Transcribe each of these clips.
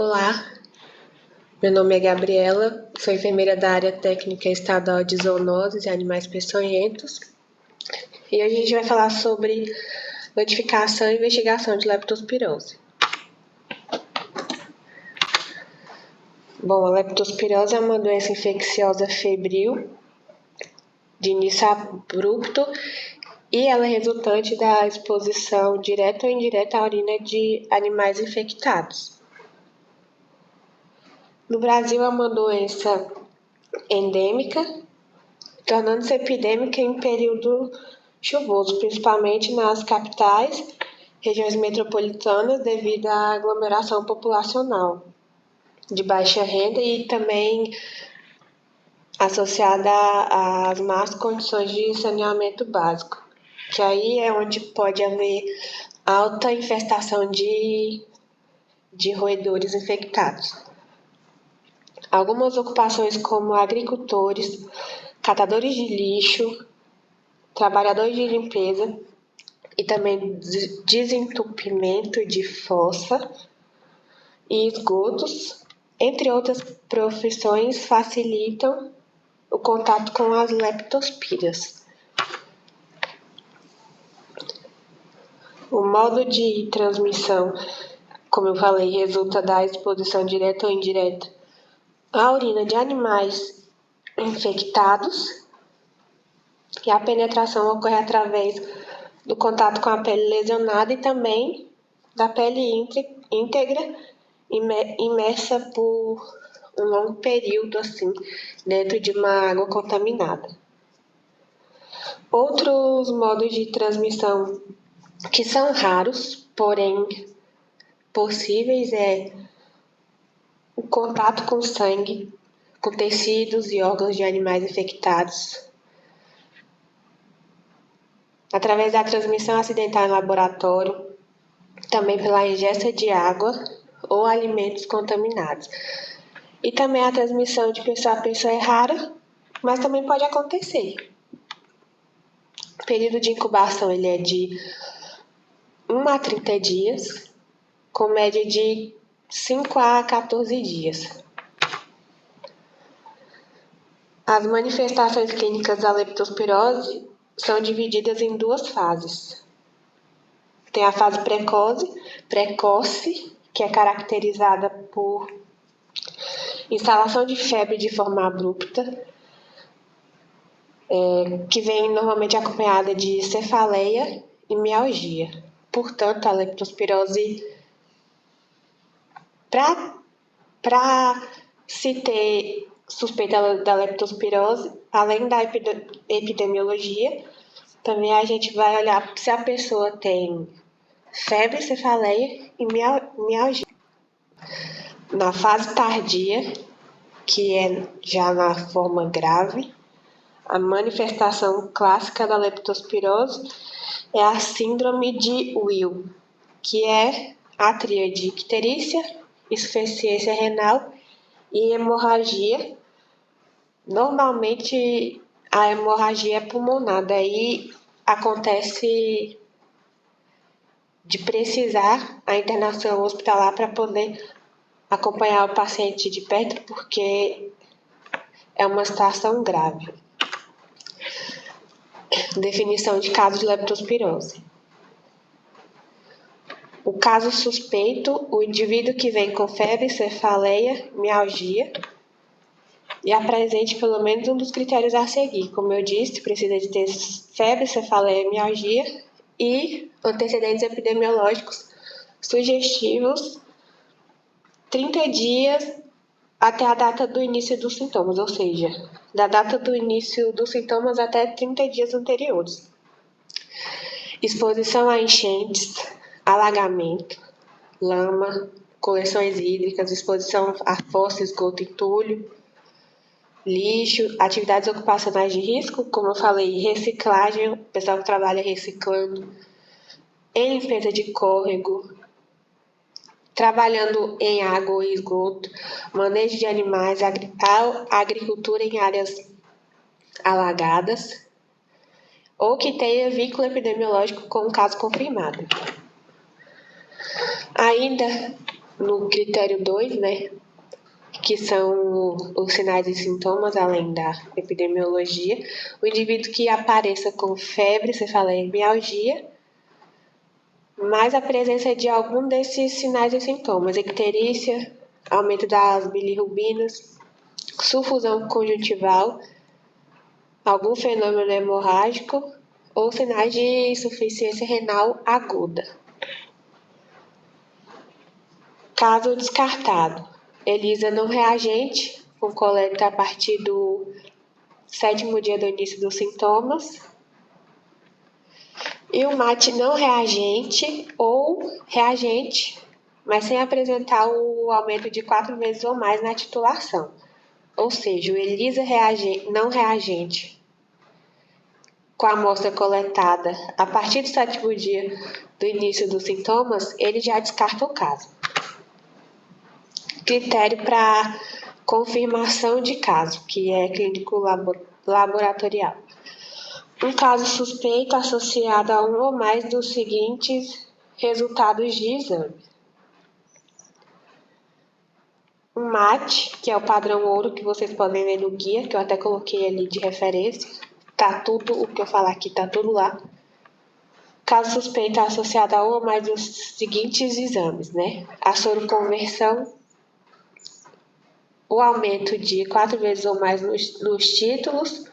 Olá, meu nome é Gabriela, sou enfermeira da área técnica estadual de zoonoses e animais peçonhentos e hoje a gente vai falar sobre notificação e investigação de leptospirose. Bom, a leptospirose é uma doença infecciosa febril de início abrupto e ela é resultante da exposição direta ou indireta à urina de animais infectados. No Brasil é uma doença endêmica, tornando-se epidêmica em período chuvoso, principalmente nas capitais, regiões metropolitanas, devido à aglomeração populacional de baixa renda e também associada às más condições de saneamento básico, que aí é onde pode haver alta infestação de roedores infectados. Algumas ocupações como agricultores, catadores de lixo, trabalhadores de limpeza e também desentupimento de fossa e esgotos, entre outras profissões, facilitam o contato com as leptospiras. O modo de transmissão, como eu falei, resulta da exposição direta ou indireta à urina de animais infectados, e a penetração ocorre através do contato com a pele lesionada e também da pele íntegra imersa por um longo período assim dentro de uma água contaminada. Outros modos de transmissão que são raros, porém possíveis, é o contato com sangue, com tecidos e órgãos de animais infectados, através da transmissão acidental em laboratório, também pela ingesta de água ou alimentos contaminados. E também a transmissão de pessoa a pessoa é rara, mas também pode acontecer. O período de incubação ele é de 1 a 30 dias, com média de 5 a 14 dias. As manifestações clínicas da leptospirose são divididas em duas fases. Tem a fase precoce, que é caracterizada por instalação de febre de forma abrupta, que vem normalmente acompanhada de cefaleia e mialgia. Portanto, a leptospirose, para se ter suspeita da leptospirose, além da epidemiologia, também a gente vai olhar se a pessoa tem febre, cefaleia e mialgia. Na fase tardia, que é já na forma grave, a manifestação clássica da leptospirose é a síndrome de Will, que é a tríade icterícia, insuficiência renal e hemorragia. Normalmente a hemorragia é pulmonar, daí acontece de precisar a internação hospitalar para poder acompanhar o paciente de perto, porque é uma situação grave. Definição de caso de leptospirose. O caso suspeito, o indivíduo que vem com febre, cefaleia, mialgia e apresente pelo menos um dos critérios a seguir. Como eu disse, precisa de ter febre, cefaleia, mialgia e antecedentes epidemiológicos sugestivos 30 dias até a data do início dos sintomas, ou seja, da data do início dos sintomas até 30 dias anteriores. Exposição a enchentes, alagamento, lama, coleções hídricas, exposição a fossa, esgoto, entulho, lixo, atividades ocupacionais de risco, como eu falei, reciclagem, o pessoal que trabalha reciclando, em limpeza de córrego, trabalhando em água ou esgoto, manejo de animais, agricultura em áreas alagadas, ou que tenha vínculo epidemiológico com um caso confirmado. Ainda no critério 2, né, que são os sinais e sintomas, além da epidemiologia, o indivíduo que apareça com febre, cefaleia, mais a presença de algum desses sinais e sintomas, icterícia, aumento das bilirrubinas, sufusão conjuntival, algum fenômeno hemorrágico ou sinais de insuficiência renal aguda. Caso descartado, ELISA não reagente, com coleta a partir do 7º dia do início dos sintomas, e o MAT não reagente ou reagente, mas sem apresentar o aumento de 4 vezes ou mais na titulação. Ou seja, o ELISA não reagente com a amostra coletada a partir do 7º dia do início dos sintomas, ele já descarta o caso. Critério para confirmação de caso, que é clínico laboratorial. Um caso suspeito associado a um ou mais dos seguintes resultados de exame. Um MAT, que é o padrão ouro que vocês podem ver no guia, que eu até coloquei ali de referência. Tá tudo, o que eu falar aqui tá tudo lá. Caso suspeito associado a um ou mais dos seguintes exames, né? A soroconversão, o aumento de 4 vezes ou mais nos títulos,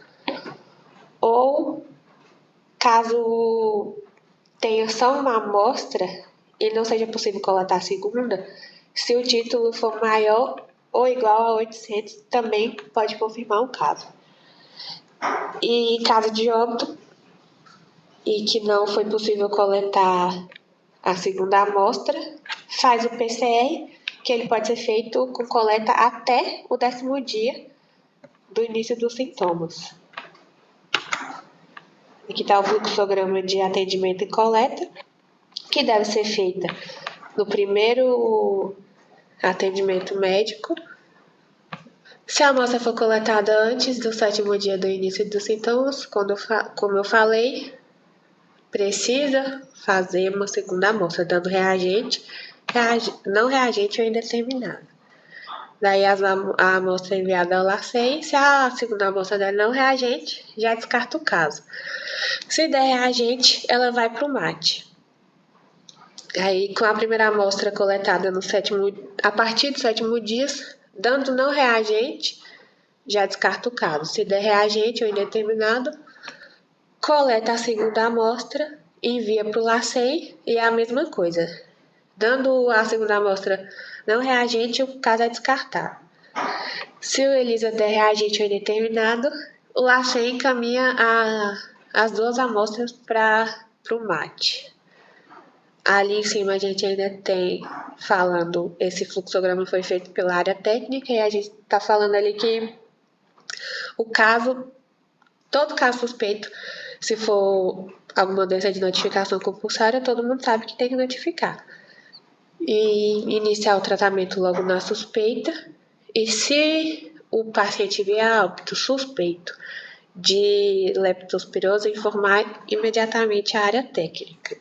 ou caso tenha só uma amostra e não seja possível coletar a segunda, se o título for maior ou igual a 800, também pode confirmar o caso. E caso de óbito e que não foi possível coletar a segunda amostra, faz o PCR, que ele pode ser feito com coleta até o 10º dia do início dos sintomas. Aqui está o fluxograma de atendimento e coleta, que deve ser feita no primeiro atendimento médico. Se a amostra for coletada antes do 7º dia do início dos sintomas, como eu falei, precisa fazer uma segunda amostra, dando reagente, não reagente ou indeterminado. Daí a amostra é enviada ao LACEN, se a segunda amostra der não reagente, já descarta o caso. Se der reagente, ela vai para o MAT. Aí, com a primeira amostra coletada a partir do 7º dia, dando não reagente, já descarta o caso. Se der reagente ou indeterminado, coleta a segunda amostra, envia para o LACEN e é a mesma coisa. Dando a segunda amostra não reagente, o caso é descartado. Se o ELISA der reagente ou indeterminado, o LACEN encaminha as 2 amostras para o MAT. Ali em cima a gente ainda tem falando, esse fluxograma foi feito pela área técnica e a gente está falando ali que todo caso suspeito, se for alguma doença de notificação compulsória, todo mundo sabe que tem que notificar. E iniciar o tratamento logo na suspeita. E se o paciente vier óbito suspeito de leptospirose, informar imediatamente a área técnica.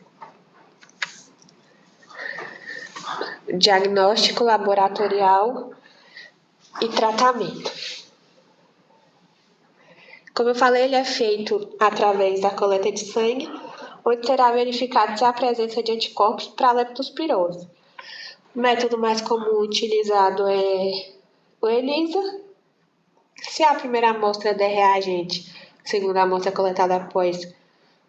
Diagnóstico laboratorial e tratamento. Como eu falei, ele é feito através da coleta de sangue, onde será verificado se há presença de anticorpos para a leptospirose. O método mais comum utilizado é o ELISA. Se a primeira amostra der reagente, a segunda amostra é coletada após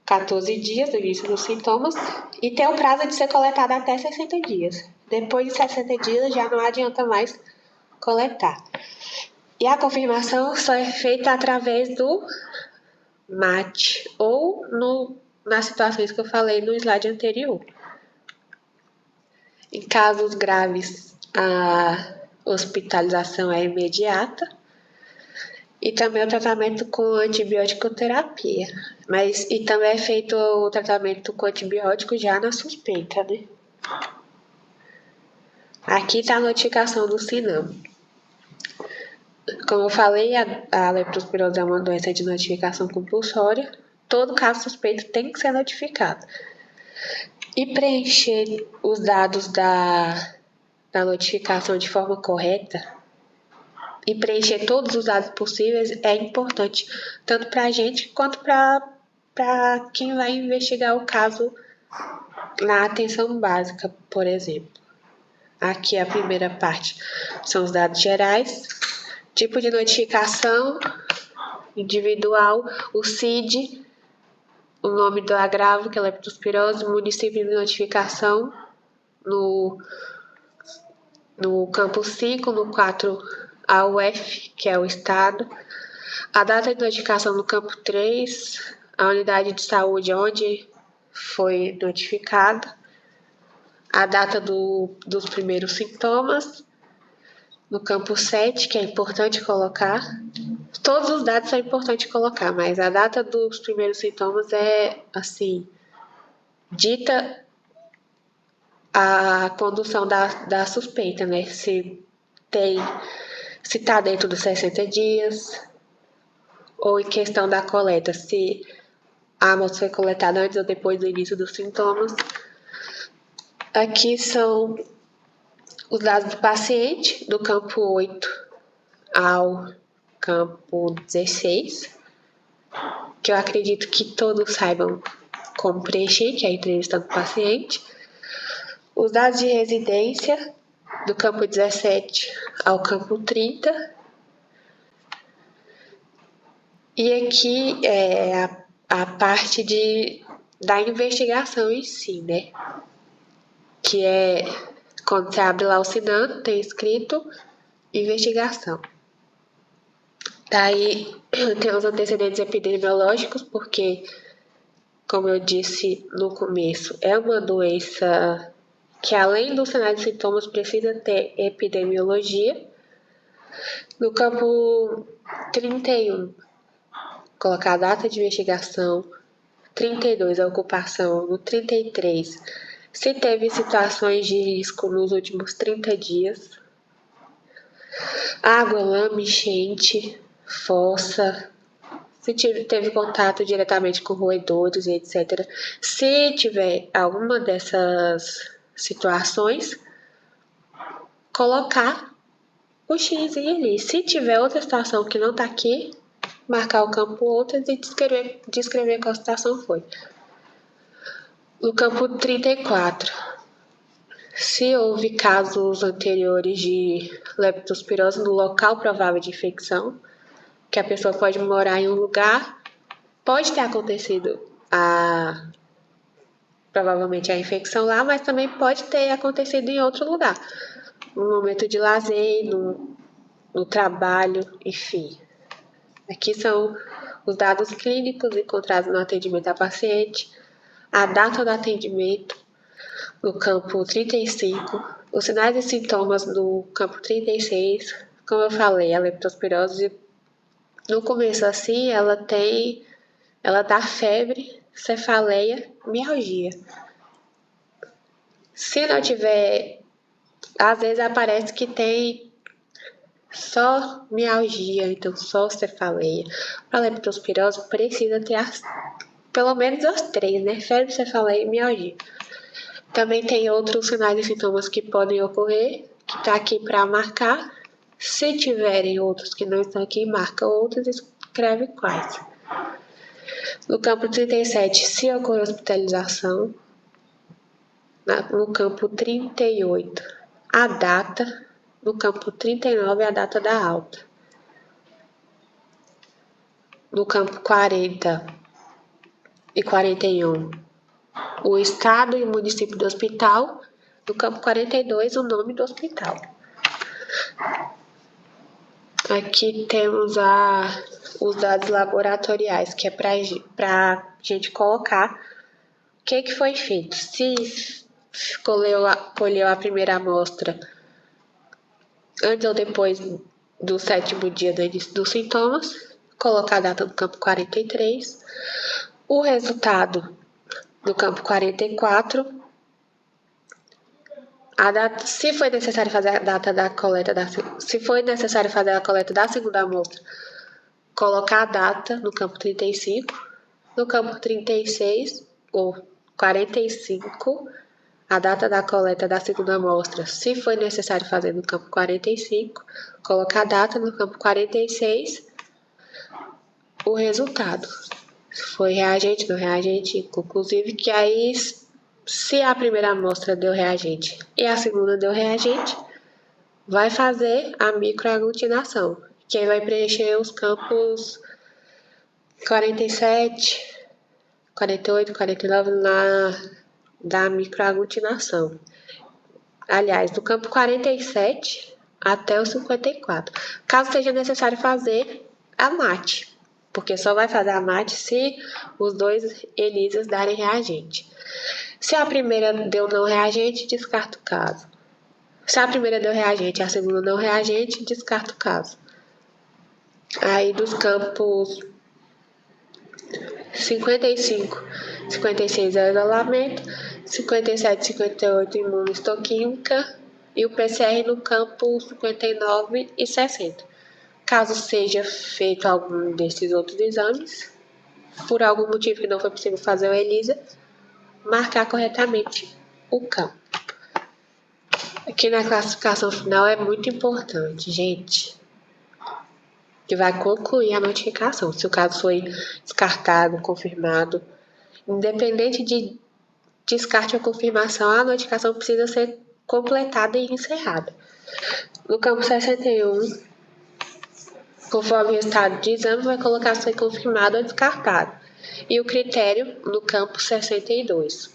14 dias do início dos sintomas e tem o prazo de ser coletada até 60 dias. Depois de 60 dias já não adianta mais coletar. E a confirmação só é feita através do MAT ou nas situações que eu falei no slide anterior. Em casos graves, a hospitalização é imediata e também o tratamento com antibiótico terapia. E também é feito o tratamento com antibiótico já na suspeita, né? Aqui está a notificação do SINAM. Como eu falei, a leptospirose é uma doença de notificação compulsória. Todo caso suspeito tem que ser notificado. E preencher os dados da da notificação de forma correta e preencher todos os dados possíveis é importante, tanto para a gente quanto para quem vai investigar o caso na atenção básica, por exemplo. Aqui a primeira parte são os dados gerais, tipo de notificação individual, o CID, o nome do agravo, que é leptospirose, município de notificação, no campo 5, no 4, a UF, que é o estado, a data de notificação no campo 3, a unidade de saúde onde foi notificado, a data dos primeiros sintomas, no campo 7, que é importante colocar. Todos os dados são importantes colocar, mas a data dos primeiros sintomas é, assim, dita a condução da suspeita, né? Se está dentro dos 60 dias, ou em questão da coleta, se a amostra foi coletada antes ou depois do início dos sintomas. Aqui são os dados do paciente, do campo 8 ao campo 16, que eu acredito que todos saibam como preencher, que é a entrevista do paciente. Os dados de residência, do campo 17 ao campo 30. E aqui é a parte da investigação em si, né? Que é quando você abre lá o SINAM, tem escrito investigação. Daí tem os antecedentes epidemiológicos, porque, como eu disse no começo, é uma doença que, além dos sinais e sintomas, precisa ter epidemiologia. No campo 31, colocar a data de investigação. 32, a ocupação. No 33, se teve situações de risco nos últimos 30 dias. Água, lama, enchente, fossa, se teve contato diretamente com roedores, etc. Se tiver alguma dessas situações, colocar o X ali. Se tiver outra situação que não está aqui, marcar o campo outras e descrever qual situação foi. No campo 34, se houve casos anteriores de leptospirose no local provável de infecção, que a pessoa pode morar em um lugar, pode ter acontecido provavelmente a infecção lá, mas também pode ter acontecido em outro lugar, no momento de lazer, no trabalho, enfim. Aqui são os dados clínicos encontrados no atendimento a paciente, a data do atendimento no campo 35, os sinais e sintomas no campo 36, como eu falei, a leptospirose, no começo assim, ela dá febre, cefaleia, mialgia. Se não tiver, às vezes aparece que tem só mialgia, então só cefaleia. Para leptospirose precisa ter pelo menos as 3, né? Febre, cefaleia e mialgia. Também tem outros sinais e sintomas que podem ocorrer, que está aqui para marcar. Se tiverem outros que não estão aqui, marca outros e escreve quais. No campo 37, se ocorrer hospitalização. No campo 38, a data. No campo 39, a data da alta. No campo 40 e 41, o estado e o município do hospital. No campo 42, o nome do hospital. Aqui temos os dados laboratoriais, que é para a gente colocar o que foi feito. Se colheu a primeira amostra antes ou depois do 7º dia do início dos sintomas, colocar a data do campo 43, o resultado do campo 44, a data, se foi necessário fazer a data da coleta se foi necessário fazer a coleta da segunda amostra, colocar a data no campo 35, no campo 36 ou 45, a data da coleta da segunda amostra, se foi necessário fazer no campo 45, colocar a data no campo 46, o resultado. Foi reagente, não reagente, conclusive, que aí, se a primeira amostra deu reagente e a segunda deu reagente, vai fazer a microaglutinação, que aí vai preencher os campos 47, 48, 49 da microaglutinação. Aliás, do campo 47 até o 54. Caso seja necessário fazer a mate, porque só vai fazer a mate se os dois ELISAs darem reagente. Se a primeira deu não reagente, descarta o caso. Se a primeira deu reagente e a segunda não reagente, descarta o caso. Aí dos campos 55, 56 é o isolamento, 57, 58 imunohistoquímica e o PCR no campo 59 e 60. Caso seja feito algum desses outros exames, por algum motivo que não foi possível fazer o ELISA, marcar corretamente o campo. Aqui na classificação final é muito importante, gente, que vai concluir a notificação. Se o caso foi descartado, confirmado, independente de descarte ou confirmação, a notificação precisa ser completada e encerrada. No campo 61, conforme o resultado de exame, vai colocar se foi confirmado ou descartado. E o critério no campo 62.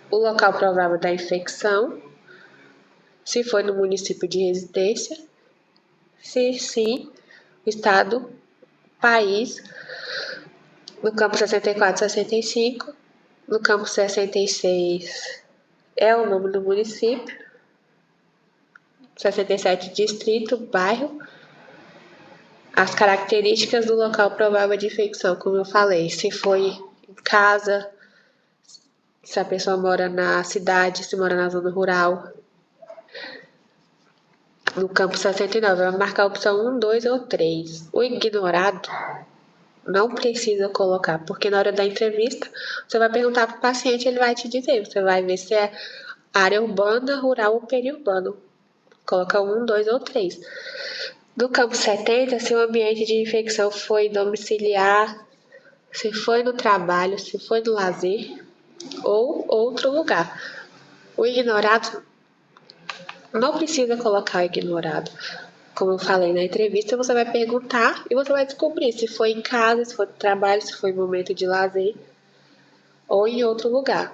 O local provável da infecção, se foi no município de residência, se sim, o estado, país, no campo 64 e 65, no campo 66 é o nome do município, 67 distrito, bairro, as características do local provável de infecção, como eu falei, se foi em casa, se a pessoa mora na cidade, se mora na zona rural. No campo 69, vai marcar a opção 1, 2 ou 3. O ignorado não precisa colocar, porque na hora da entrevista, você vai perguntar para o paciente, ele vai te dizer, você vai ver se é área urbana, rural ou periurbano. Coloca 1, 2 ou 3. No campo 70, se o ambiente de infecção foi domiciliar, se foi no trabalho, se foi no lazer ou outro lugar. O ignorado não precisa colocar o ignorado. Como eu falei na entrevista, você vai perguntar e você vai descobrir se foi em casa, se foi no trabalho, se foi em momento de lazer ou em outro lugar.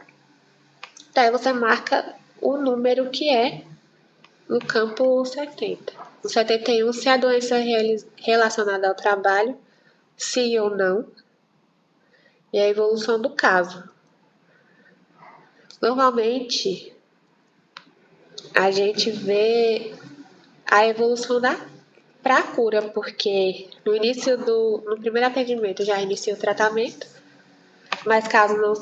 Daí você marca o número que é no campo 70. No 71, se a doença é relacionada ao trabalho, sim ou não, e a evolução do caso. Normalmente, a gente vê a evolução para a cura, porque no primeiro atendimento já inicia o tratamento, mas caso não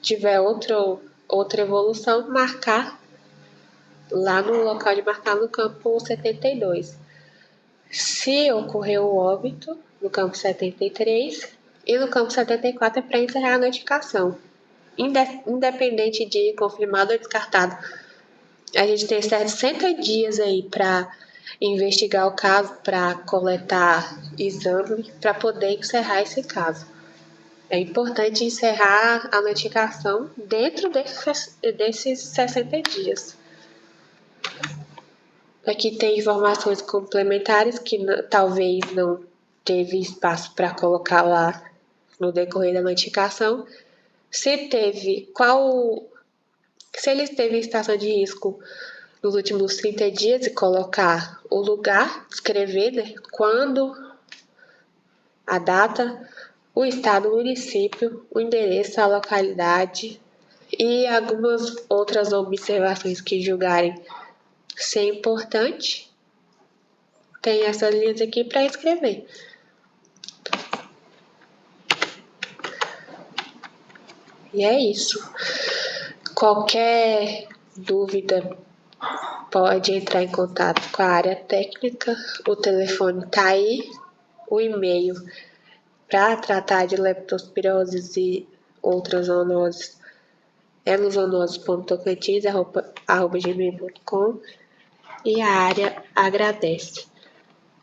tiver outra evolução, marcar lá no local de marcar no campo 72. Se ocorreu o óbito, no campo 73, e no campo 74 é para encerrar a notificação. Independente de confirmado ou descartado, a gente tem 60 dias aí para investigar o caso, para coletar exame, para poder encerrar esse caso. É importante encerrar a notificação dentro desses 60 dias. Aqui tem informações complementares que talvez não teve espaço para colocar lá no decorrer da notificação. Se ele esteve em situação de risco nos últimos 30 dias e colocar o lugar, escrever, né, quando, a data, o estado, o município, o endereço, a localidade e algumas outras observações que julgarem ser importante. Tem essas linhas aqui para escrever. E é isso. Qualquer dúvida pode entrar em contato com a área técnica. O telefone está aí. O e-mail para tratar de leptospirose e outras zoonoses elusonosos.tocantins@gmail.com e a área agradece.